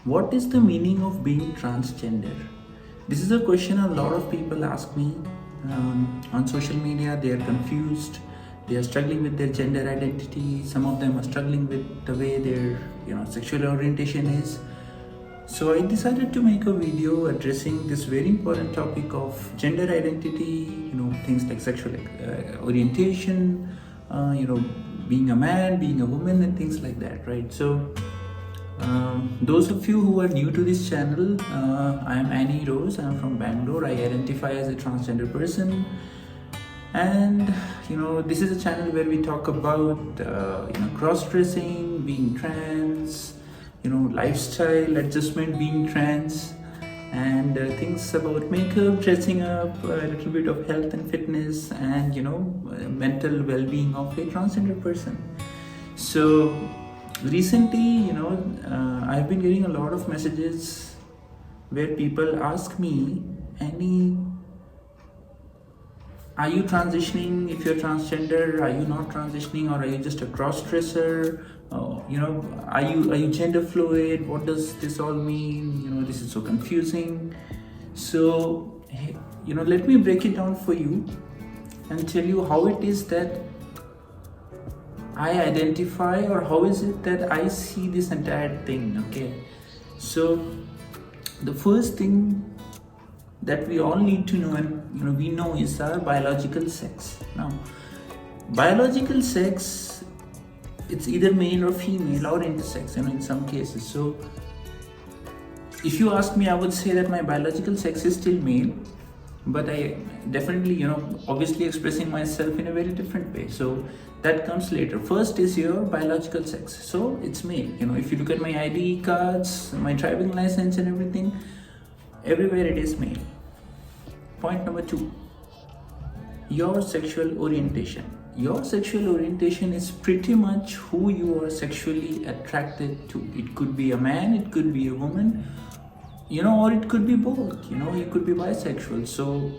What is the meaning of being transgender? This is a question a lot of people ask me on social media. They are confused. They are struggling with their gender identity. Some of them are struggling with the way their sexual orientation is. So I decided to make a video addressing this very important topic of gender identity. Things like sexual orientation. Being a man, being a woman, and things like that, right? So. Those of you who are new to this channel, I am Annie Rose. I am from Bangalore. I identify as a transgender person, and this is a channel where we talk about cross-dressing, being trans, lifestyle adjustment, being trans, and things about makeup, dressing up, a little bit of health and fitness, and mental well-being of a transgender person. So recently, I've been getting a lot of messages where people ask me, are you transitioning? If you're transgender, are you not transitioning, or are you just a cross-dresser? Are you gender fluid? What does this all mean? This is so confusing. So, let me break it down for you and tell you how it is that I identify, or how is it that I see this entire thing. Okay, so the first thing that we all need to know, and we know, is our biological sex. Now, biological sex, it's either male or female or intersex, in some cases. So if you ask me, I would say that my biological sex is still male, but I definitely, obviously expressing myself in a very different way. So that comes later. First is your biological sex. So it's male. If you look at my ID cards, my driving license and everything, everywhere it is male. Point number 2, your sexual orientation. Your sexual orientation is pretty much who you are sexually attracted to. It could be a man, it could be a woman, or it could be both. You could be bisexual. So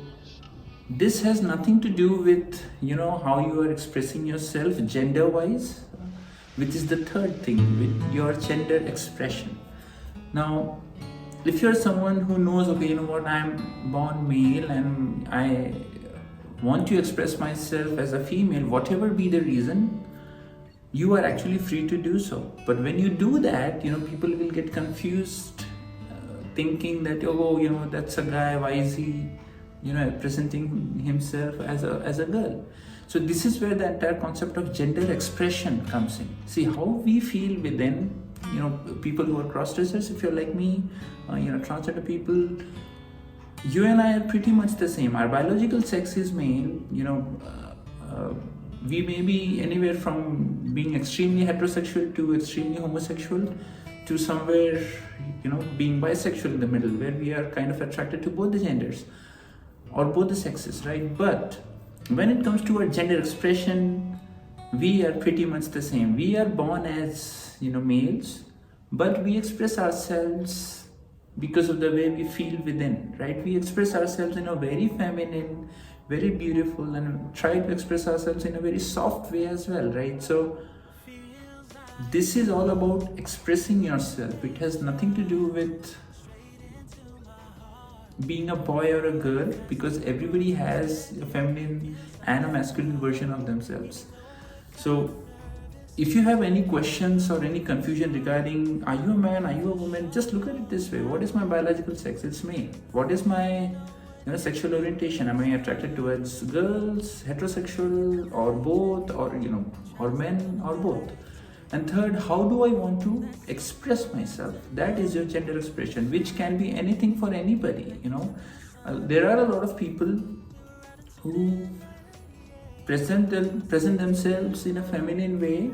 this has nothing to do with how you are expressing yourself gender wise, which is the third thing, with your gender expression. Now, if you're someone who knows, okay, I'm born male and I want to express myself as a female, whatever be the reason, you are actually free to do so. But when you do that, people will get confused, thinking that, that's a guy, why is he presenting himself as a girl? So this is where the entire concept of gender expression comes in. See how we feel within, people who are cross-dressers. If you're like me, transgender people, you and I are pretty much the same. Our biological sex is male. We may be anywhere from being extremely heterosexual to extremely homosexual, to somewhere, being bisexual in the middle, where we are kind of attracted to both the genders or both the sexes, right? But when it comes to our gender expression, we are pretty much the same. We are born as males, but we express ourselves because of the way we feel within, right? We express ourselves in a very feminine, very beautiful, and try to express ourselves in a very soft way as well, right? So this is all about expressing yourself. It has nothing to do with being a boy or a girl, because everybody has a feminine and a masculine version of themselves. So if you have any questions or any confusion regarding, are you a man, are you a woman, just look at it this way. What is my biological sex? It's male. What is my sexual orientation? Am I attracted towards girls, heterosexual, or both, or or men, or both? And third, how do I want to express myself? That is your gender expression, which can be anything for anybody. There are a lot of people who present themselves in a feminine way,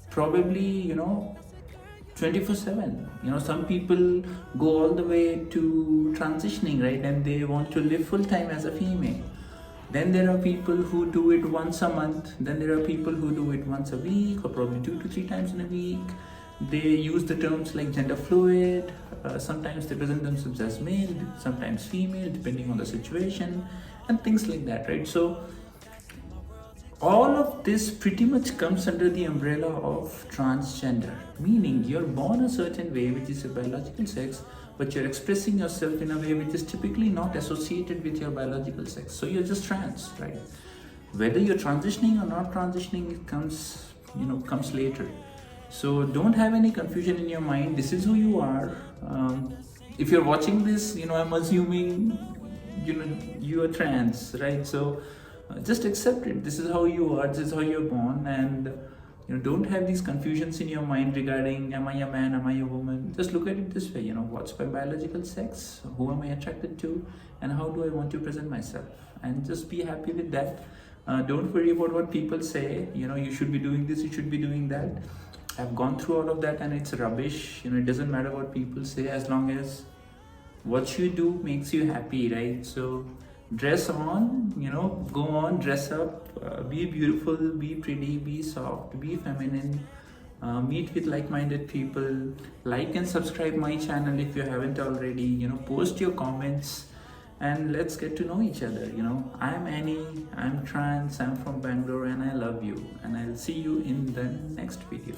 probably 24/7. Some people go all the way to transitioning, right, and they want to live full time as a female. Then there are people who do it once a month. Then there are people who do it once a week, or probably 2 to 3 times in a week. They use the terms like gender fluid. Sometimes they present themselves as male, sometimes female, depending on the situation, and things like that, right? So All of this pretty much comes under the umbrella of transgender, meaning you're born a certain way, which is your biological sex, but you're expressing yourself in a way which is typically not associated with your biological sex. So you're just trans, right? Whether you're transitioning or not transitioning, it comes later. So don't have any confusion in your mind. This is who you are. If you're watching this, I'm assuming you are trans, right? So just accept it. This is how you are. This is how you're born, and don't have these confusions in your mind regarding, am I a man, am I a woman? Just look at it this way. What's my biological sex, who am I attracted to, and how do I want to present myself, and just be happy with that. Don't worry about what people say. You should be doing this, you should be doing that. I've gone through all of that, and it's rubbish. It doesn't matter what people say, as long as what you do makes you happy, right? So dress on, go on, dress up, be beautiful, be pretty, be soft, be feminine, meet with like-minded people, like and subscribe my channel if you haven't already, post your comments, and let's get to know each other. I'm Annie, I'm trans, I'm from Bangalore, and I love you, and I'll see you in the next video.